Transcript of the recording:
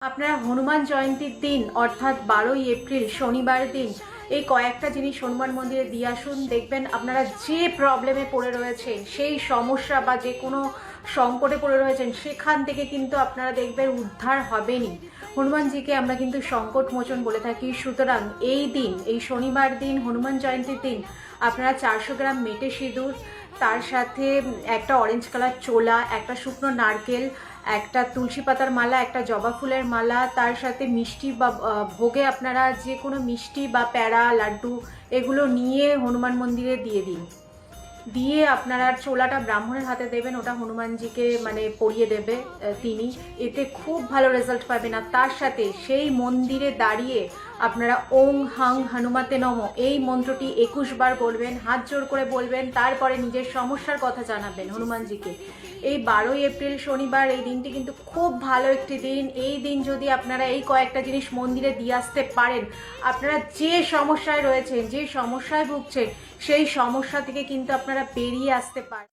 আপনারা হনুমান জয়ন্তীর দিন অর্থাৎ 12ই এপ্রিল শনিবার দিন এই কয়েকটা জিনিস হনুমান মন্দিরে দিয়ে আসুন। দেখবেন আপনারা যে প্রবলেমে পড়ে রয়েছেন, সেই সমস্যা বা যে কোনো সংকটে পড়ে রয়েছেন, সেখান থেকে কিন্তু আপনারা দেখবেন উদ্ধার হবেনই। হনুমানজিকে আমরা কিন্তু সংকট মোচন বলে থাকি। সুতরাং এই দিন, এই শনিবার দিন, হনুমান জয়ন্তীর দিন আপনারা 400 গ্রাম মেটে সিঁদুর, তার সাথে একটা অরেঞ্জ কালার চোলা, একটা শুকনো নারকেল, একটা তুলসী পাতার মালা, একটা জবা ফুলের মালা, তার সাথে মিষ্টি বা ভোগে আপনারা যে কোনো মিষ্টি বা প্যাড়া, লাড্ডু এগুলো নিয়ে হনুমান মন্দিরে দিয়ে দিন। দিয়ে আপনারা চোলাটা ব্রাহ্মণের হাতে দেবেন, ওটা হনুমানজিকে পরিয়ে দেবে তিনি। এতে খুব ভালো রেজাল্ট পাবেন। আর তার সাথে সেই মন্দিরে দাঁড়িয়ে আপনারা ওং হাং হনুমাতে নম এই মন্ত্রটি 21 বার বলবেন, হাত জোর করে বলবেন, তারপরে নিজের সমস্যার কথা জানাবেন হনুমানজিকে। এই 12ই এপ্রিল শনিবার, এই দিনটি কিন্তু খুব ভালো একটি দিন। এই দিন যদি আপনারা এই কয়েকটা জিনিস মন্দিরে দিয়ে আসতে পারেন, আপনারা যে সমস্যায় রয়েছেন, যে সমস্যায় ভুগছেন, সেই সমস্যা থেকে কিন্তু আপনারা বেরিয়ে আসতে পারেন।